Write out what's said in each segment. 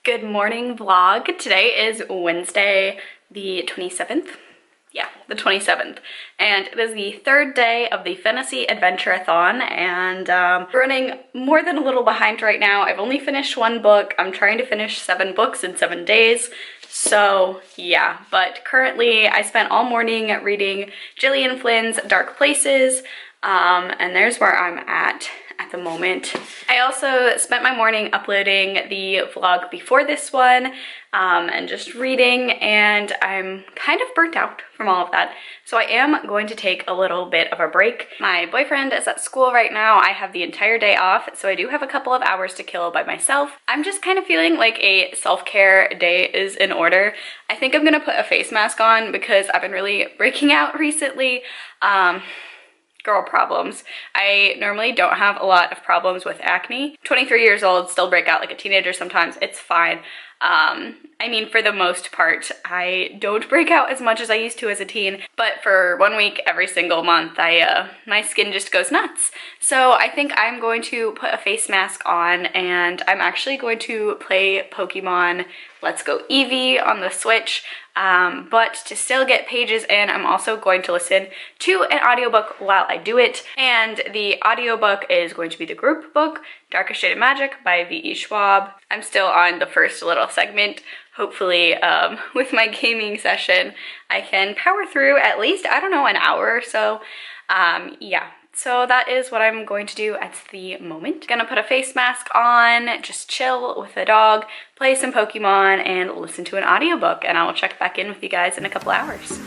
Good morning vlog. Today is Wednesday the 27th. Yeah, the 27th. And it is the third day of the Fantasy Adventureathon, and running more than a little behind right now. I've only finished one book. I'm trying to finish 7 books in 7 days. So yeah, but currently I spent all morning reading Gillian Flynn's Dark Places, and there's where I'm at the moment. I also spent my morning uploading the vlog before this one and just reading, and I'm kind of burnt out from all of that. So I am going to take a little bit of a break. My boyfriend is at school right now. I have the entire day off, so I do have a couple of hours to kill by myself. I'm just kind of feeling like a self-care day is in order. I think I'm gonna put a face mask on because I've been really breaking out recently. Girl problems. I normally don't have a lot of problems with acne. 23 years old, still break out like a teenager sometimes. It's fine. I mean, for the most part, I don't break out as much as I used to as a teen, but for 1 week every single month, my skin just goes nuts. So I think I'm going to put a face mask on, and I'm actually going to play Pokemon Let's Go Eevee on the Switch. But to still get pages in, I'm also going to listen to an audiobook while I do it. And the audiobook is going to be the group book, Darkest Shade of Magic by V.E. Schwab. I'm still on the first little segment. Hopefully, with my gaming session, I can power through at least, I don't know, an hour or so. Yeah. So that is what I'm going to do at the moment. Gonna put a face mask on, just chill with the dog, play some Pokemon, and listen to an audiobook, and I will check back in with you guys in a couple hours.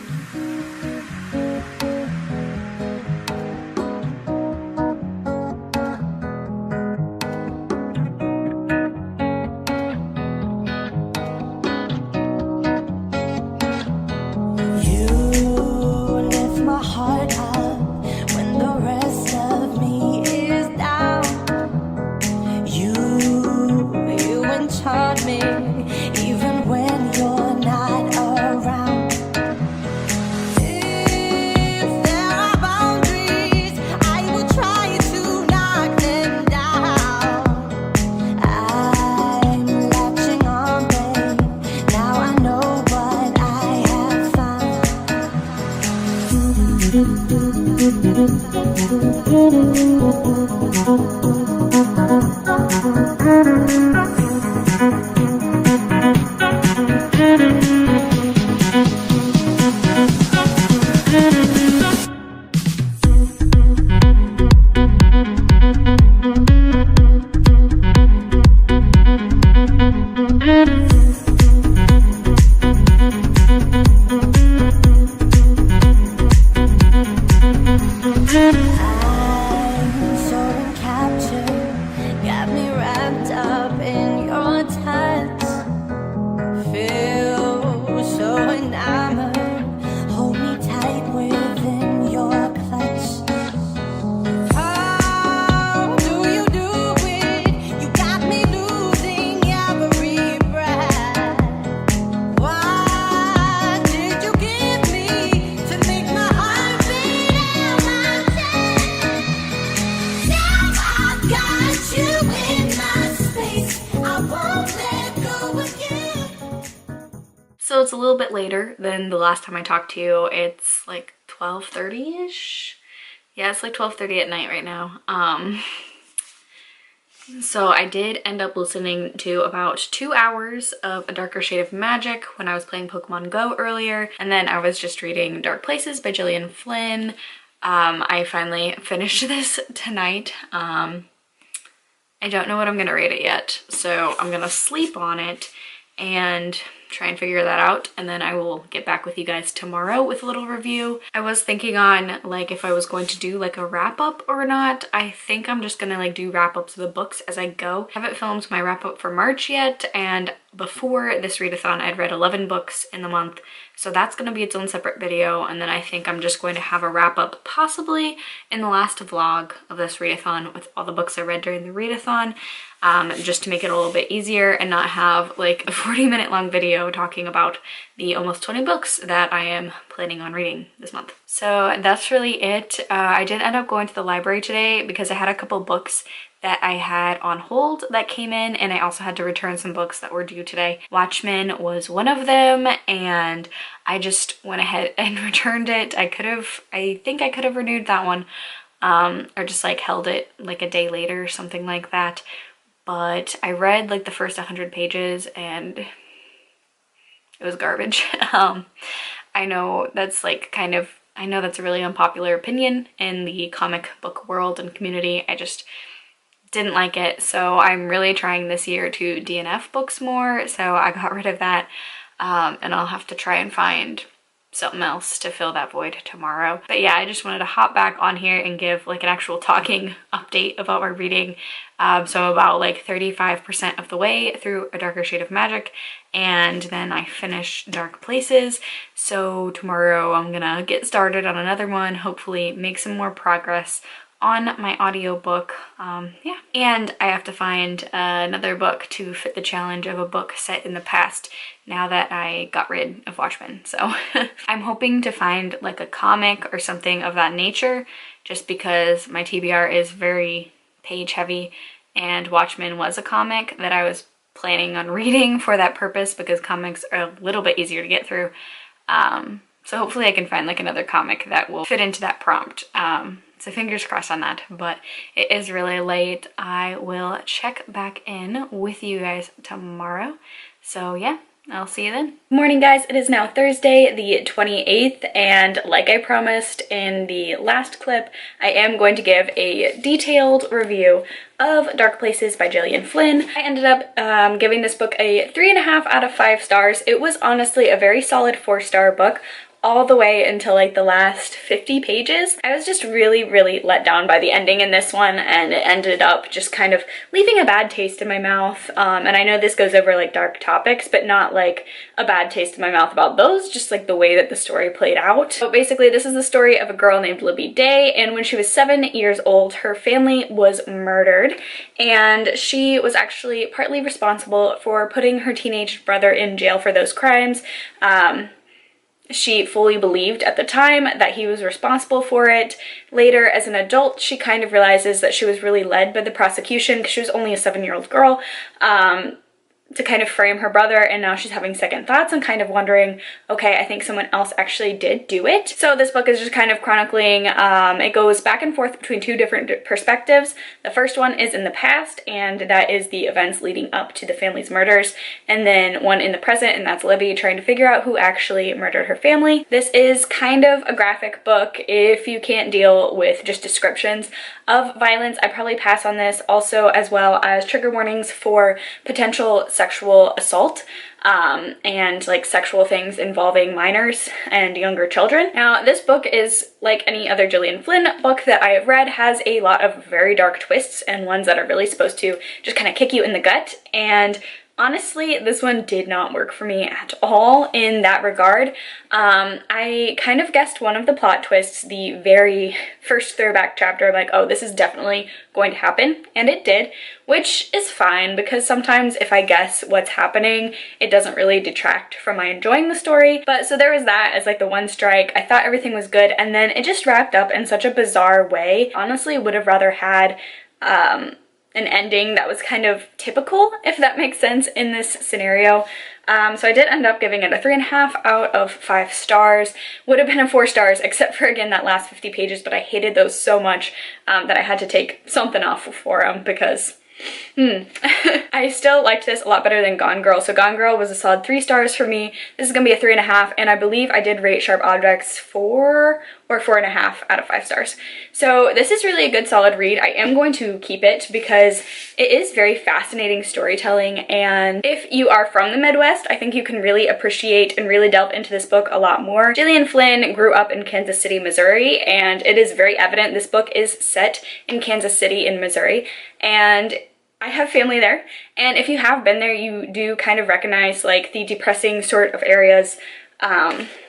So it's a little bit later than the last time I talked to you. It's like 12:30-ish. Yeah, it's like 12:30 at night right now. So I did end up listening to about 2 hours of A Darker Shade of Magic when I was playing Pokemon Go earlier, and then I was just reading Dark Places by Gillian Flynn. I finally finished this tonight. I don't know what I'm gonna rate it yet, so I'm gonna sleep on it and try and figure that out, and then I will get back with you guys tomorrow with a little review. I was thinking on like if I was going to do like a wrap-up or not. I think I'm just gonna like do wrap-ups of the books as I go. I haven't filmed my wrap-up for March yet, and before this readathon I'd read 11 books in the month, so that's going to be its own separate video. And then I think I'm just going to have a wrap-up possibly in the last vlog of this readathon with all the books I read during the readathon. Just to make it a little bit easier and not have like a 40-minute long video talking about the almost 20 books that I am planning on reading this month. So that's really it. I did end up going to the library today because I had a couple books that I had on hold that came in, and I also had to return some books that were due today. Watchmen was one of them, and I just went ahead and returned it. I think I could have renewed that one, or just like held it like a day later or something like that. But I read like the first 100 pages and it was garbage. I know that's like I know that's a really unpopular opinion in the comic book world and community. I just didn't like it, so I'm really trying this year to DNF books more, so I got rid of that, and I'll have to try and find something else to fill that void tomorrow. But yeah, I just wanted to hop back on here and give like an actual talking update about my reading. So I'm about like 35% of the way through A Darker Shade of Magic, and then I finished Dark Places. So tomorrow I'm gonna get started on another one, hopefully make some more progress on my audiobook. Yeah, and I have to find another book to fit the challenge of a book set in the past now that I got rid of Watchmen. So I'm hoping to find like a comic or something of that nature, just because my TBR is very page heavy, and Watchmen was a comic that I was planning on reading for that purpose, because comics are a little bit easier to get through. So hopefully I can find like another comic that will fit into that prompt. So fingers crossed on that, but it is really late. I will check back in with you guys tomorrow. So yeah, I'll see you then. Good morning, guys. It is now Thursday, the 28th, and like I promised in the last clip, I am going to give a detailed review of Dark Places by Gillian Flynn. I ended up giving this book a 3.5 out of 5 stars. It was honestly a very solid 4-star book all the way until like the last 50 pages. I was just really let down by the ending in this one, and it ended up just kind of leaving a bad taste in my mouth. And I know this goes over like dark topics, but not like a bad taste in my mouth about those, just like the way that the story played out. So basically this is the story of a girl named Libby Day, and when she was 7 years old, her family was murdered, and she was actually partly responsible for putting her teenage brother in jail for those crimes. She fully believed at the time that he was responsible for it. Later, as an adult, she kind of realizes that she was really led by the prosecution, because she was only a 7-year-old girl, to kind of frame her brother, and now she's having second thoughts and kind of wondering, okay, I think someone else actually did do it. So this book is just kind of chronicling, it goes back and forth between 2 different perspectives. The first one is in the past, and that is the events leading up to the family's murders, and then one in the present, and that's Libby trying to figure out who actually murdered her family. This is kind of a graphic book. If you can't deal with just descriptions of violence, I probably pass on this, also as well as trigger warnings for potential sexual assault and like sexual things involving minors and younger children. Now, this book is like any other Gillian Flynn book that I have read, has a lot of very dark twists and ones that are really supposed to just kind of kick you in the gut, and honestly, this one did not work for me at all in that regard. I kind of guessed one of the plot twists the very first throwback chapter. I'm like, oh, this is definitely going to happen, and it did, which is fine, because sometimes if I guess what's happening, it doesn't really detract from my enjoying the story. But so there was that as like the one strike. I thought everything was good, and then it just wrapped up in such a bizarre way. Honestly, would have rather had an ending that was kind of typical, if that makes sense, in this scenario. So I did end up giving it a 3.5 out of 5 stars. Would have been a 4 stars, except for, again, that last 50 pages, but I hated those so much that I had to take something off for them, because I still liked this a lot better than Gone Girl. So Gone Girl was a solid 3 stars for me. This is gonna be a 3.5, and I believe I did rate Sharp Objects 4 or 4.5 out of 5 stars. So this is really a good solid read. I am going to keep it because it is very fascinating storytelling, and if you are from the Midwest, I think you can really appreciate and really delve into this book a lot more. Gillian Flynn grew up in Kansas City, Missouri, and it is very evident this book is set in Kansas City in Missouri, and I have family there, and if you have been there, you do kind of recognize like the depressing sort of areas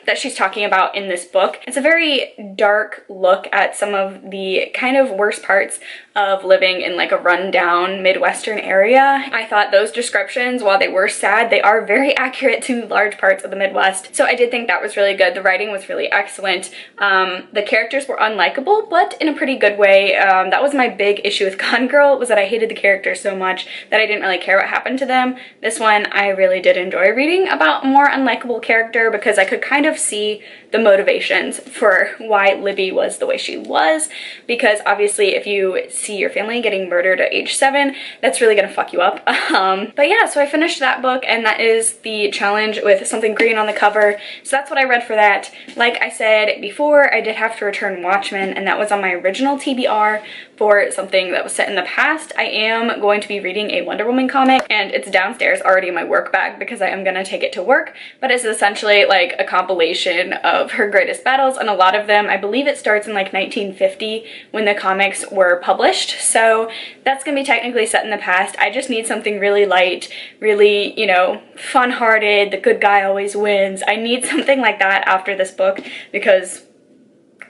that she's talking about in this book. It's a very dark look at some of the kind of worst parts of living in like a rundown Midwestern area. I thought those descriptions, while they were sad, they are very accurate to large parts of the Midwest. So I did think that was really good. The writing was really excellent. The characters were unlikable, but in a pretty good way. That was my big issue with Gone Girl, was that I hated the characters so much that I didn't really care what happened to them. This one, I really did enjoy reading about a more unlikable character because I could kind of see the motivations for why Libby was the way she was, because obviously if you see your family getting murdered at age 7, that's really gonna fuck you up. But yeah, so I finished that book, and that is the challenge with something green on the cover. So that's what I read for that. Like I said before, I did have to return Watchmen, and that was on my original TBR for something that was set in the past. I am going to be reading a Wonder Woman comic, and it's downstairs already in my work bag because I am gonna take it to work, but it's essentially like a compilation of her greatest battles, and a lot of them, I believe it starts in like 1950 when the comics were published, so that's gonna be technically set in the past. I just need something really light, really, you know, fun-hearted, the good guy always wins. I need something like that after this book because,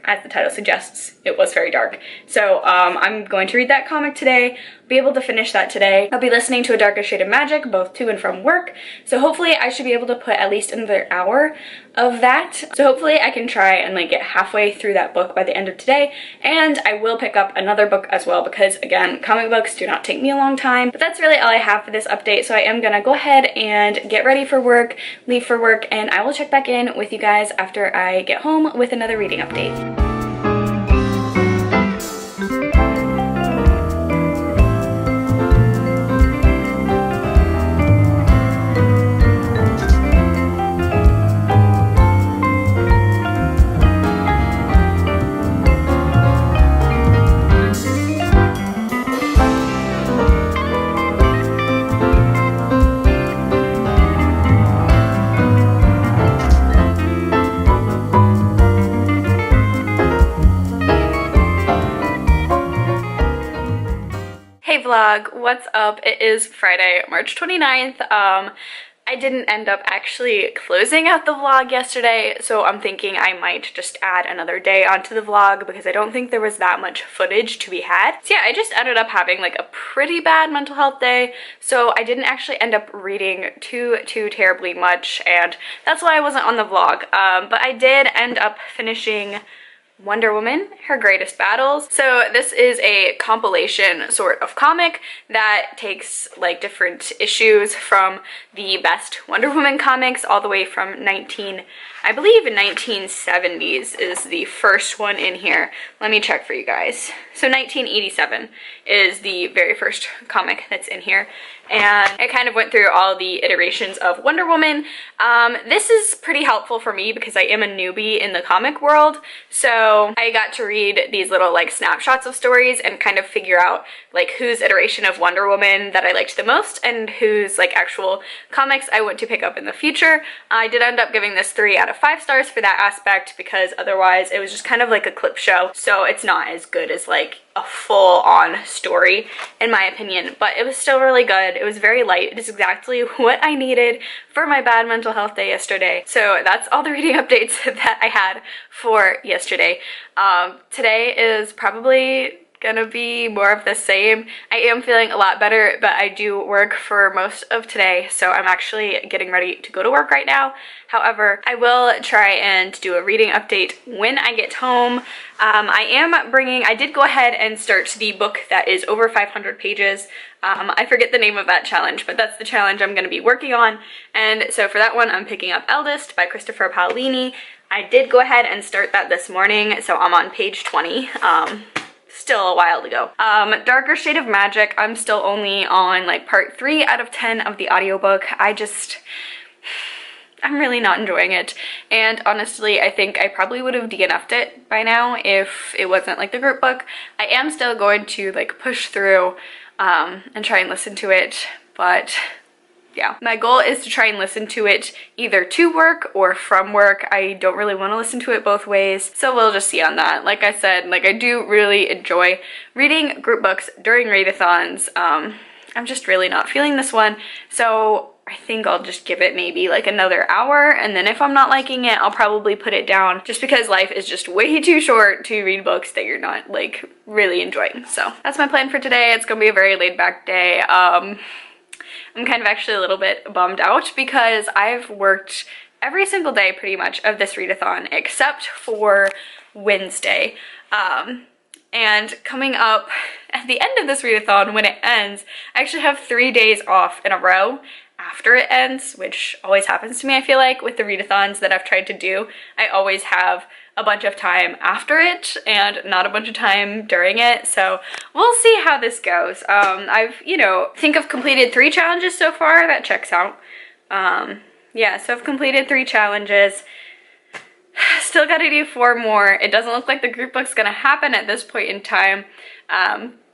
as the title suggests, it was very dark. So I'm going to read that comic today, be able to finish that today. I'll be listening to A Darker Shade of Magic both to and from work, so hopefully I should be able to put at least another hour of that. So hopefully I can try and like get halfway through that book by the end of today, and I will pick up another book as well because, again, comic books do not take me a long time. But that's really all I have for this update, so I am gonna go ahead and get ready for work, leave for work, and I will check back in with you guys after I get home with another reading update. Hey vlog, what's up? It is Friday, March 29th. I didn't end up actually closing out the vlog yesterday, so I'm thinking I might just add another day onto the vlog because I don't think there was that much footage to be had. So yeah, I just ended up having like a pretty bad mental health day, so I didn't actually end up reading too terribly much, and that's why I wasn't on the vlog. But I did end up finishing Wonder Woman, Her Greatest Battles. So this is a compilation sort of comic that takes like different issues from the best Wonder Woman comics all the way from I believe 1970s is the first one in here. Let me check for you guys. So 1987 is the very first comic that's in here, and I kind of went through all the iterations of Wonder Woman. This is pretty helpful for me because I am a newbie in the comic world, so I got to read these little like snapshots of stories and kind of figure out like whose iteration of Wonder Woman that I liked the most and whose like actual comics I want to pick up in the future. I did end up giving this 3 out of 5 stars for that aspect because otherwise it was just kind of like a clip show, so it's not as good as like a full-on story in my opinion, but it was still really good. It was very light. It is exactly what I needed for my bad mental health day yesterday. So that's all the reading updates that I had for yesterday. Today is probably gonna be more of the same. I am feeling a lot better, but I do work for most of today, so I'm actually getting ready to go to work right now. However, I will try and do a reading update when I get home. I did go ahead and start the book that is over 500 pages. I forget the name of that challenge, but that's the challenge I'm going to be working on. And so for that one, I'm picking up Eldest by Christopher Paolini. I did go ahead and start that this morning, so I'm on page 20. Still a while to go. Darker Shade of Magic, I'm still only on like part 3 out of 10 of the audiobook. I'm really not enjoying it, and honestly I think I probably would have DNF'd it by now if it wasn't like the group book. I am still going to like push through and try and listen to it, but yeah, my goal is to try and listen to it either to work or from work. I don't really want to listen to it both ways, so we'll just see on that. Like I said, like I do really enjoy reading group books during readathons. I'm just really not feeling this one, so I think I'll just give it maybe like another hour, and then if I'm not liking it, I'll probably put it down, just because life is just way too short to read books that you're not like really enjoying. So that's my plan for today. It's gonna be a very laid back day. I'm kind of actually a little bit bummed out because I've worked every single day pretty much of this readathon except for Wednesday. And coming up at the end of this readathon, when it ends, I actually have 3 days off in a row after it ends, which always happens to me, I feel like, with the readathons that I've tried to do. I always have a bunch of time after it and not a bunch of time during it, so we'll see how this goes. I've, you know, think I've completed 3 challenges so far. That checks out. Yeah, so I've completed 3 challenges. Still gotta do 4 more. It doesn't look like the group book's gonna happen at this point in time.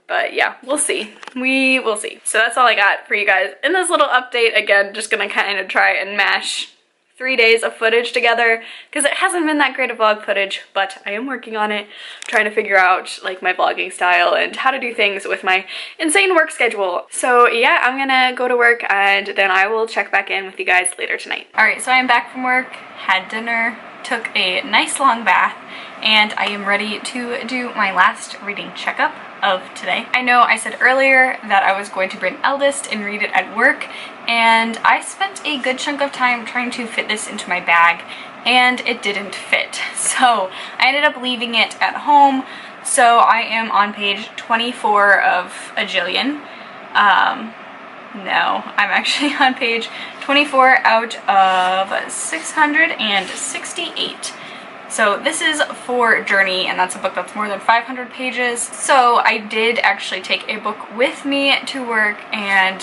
But yeah, we'll see. We will see. So that's all I got for you guys in this little update. Again, just gonna kind of try and mash 3 days of footage together because it hasn't been that great of vlog footage, but I am working on it, trying to figure out like my vlogging style and how to do things with my insane work schedule. So yeah, I'm gonna go to work and then I will check back in with you guys later tonight. All right, so I am back from work, had dinner, took a nice long bath, and I am ready to do my last reading checkup of today. I know I said earlier that I was going to bring Eldest and read it at work, and I spent a good chunk of time trying to fit this into my bag, and it didn't fit. So I ended up leaving it at home. So I am on page 24 of a jillion. No, I'm actually on page 24 out of 668. So this is for Journey, and that's a book that's more than 500 pages. So I did actually take a book with me to work, and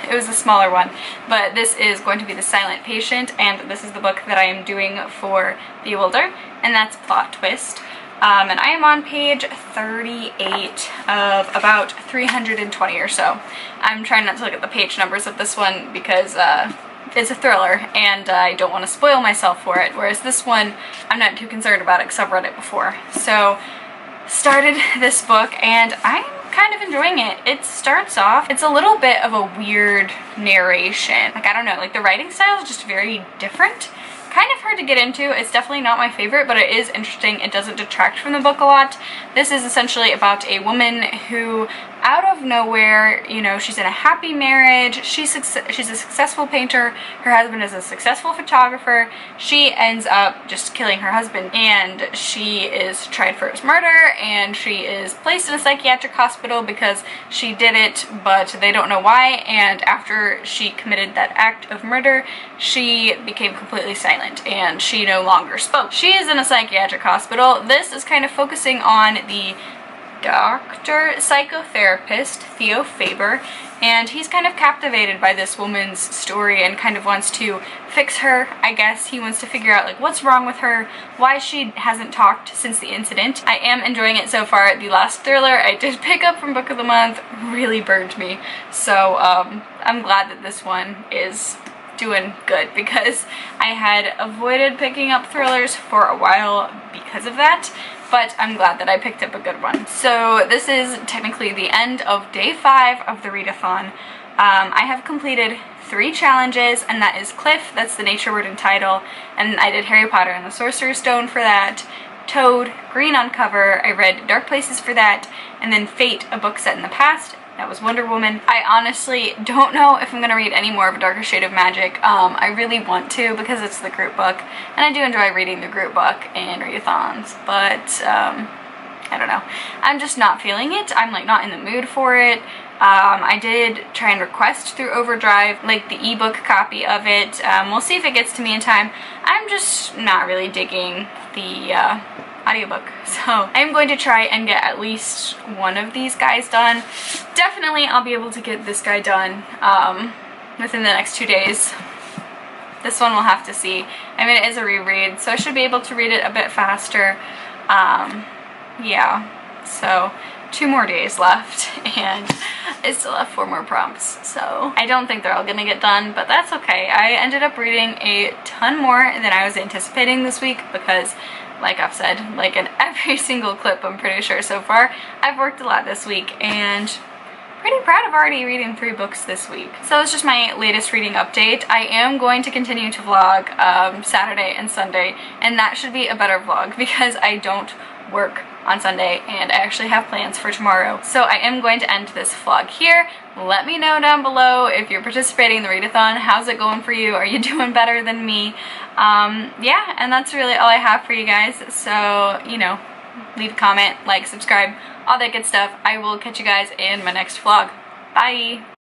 it was a smaller one, but this is going to be The Silent Patient, and this is the book that I am doing for Bewilder, and that's Plot Twist. And I am on page 38 of about 320 or so. I'm trying not to look at the page numbers of this one because it's a thriller and I don't want to spoil myself for it, whereas this one I'm not too concerned about it because I've read it before. So started this book and I'm kind of enjoying it. It starts off, it's a little bit of a weird narration. Like, I don't know, like the writing style is just very different. Kind of hard to get into. It's definitely not my favorite, but it is interesting. It doesn't detract from the book a lot. This is essentially about a woman who, out of nowhere, you know, she's in a happy marriage, she's a successful painter, her husband is a successful photographer, she ends up just killing her husband, and she is tried for his murder, and she is placed in a psychiatric hospital because she did it, but they don't know why, and after she committed that act of murder, she became completely silent and she no longer spoke. She is in a psychiatric hospital. This is kind of focusing on the doctor, psychotherapist, Theo Faber, and he's kind of captivated by this woman's story and kind of wants to fix her, I guess. He wants to figure out like what's wrong with her, why she hasn't talked since the incident. I am enjoying it so far. The last thriller I did pick up from Book of the Month really burned me, so I'm glad that this one is doing good because I had avoided picking up thrillers for a while because of that, but I'm glad that I picked up a good one. So this is technically the end of day 5 of the readathon. I have completed 3 challenges, and that is Cliff, that's the nature word and title, and I did Harry Potter and the Sorcerer's Stone for that, Toad, Green on Cover, I read Dark Places for that, and then Fate, a book set in the past. That was Wonder Woman. I honestly don't know if I'm going to read any more of A Darker Shade of Magic. I really want to because it's the group book, and I do enjoy reading the group book in readathons, but I don't know. I'm just not feeling it. I'm like not in the mood for it. I did try and request through Overdrive like the ebook copy of it. We'll see if it gets to me in time. I'm just not really digging the audiobook, so I'm going to try and get at least one of these guys done. Definitely I'll be able to get this guy done within the next 2 days. This one we'll have to see. I mean, it is a reread, so I should be able to read it a bit faster. Yeah, so 2 more days left, and I still have 4 more prompts, so I don't think they're all gonna get done, but that's okay. I ended up reading a ton more than I was anticipating this week because, like I've said, like in every single clip I'm pretty sure so far, I've worked a lot this week, and pretty proud of already reading 3 books this week. So it's just my latest reading update. I am going to continue to vlog Saturday and Sunday, and that should be a better vlog because I don't work on Sunday and I actually have plans for tomorrow. So I am going to end this vlog here. Let me know down below if you're participating in the readathon. How's it going for you? Are you doing better than me? Yeah, and that's really all I have for you guys. So, you know, leave a comment, like, subscribe, all that good stuff. I will catch you guys in my next vlog. Bye!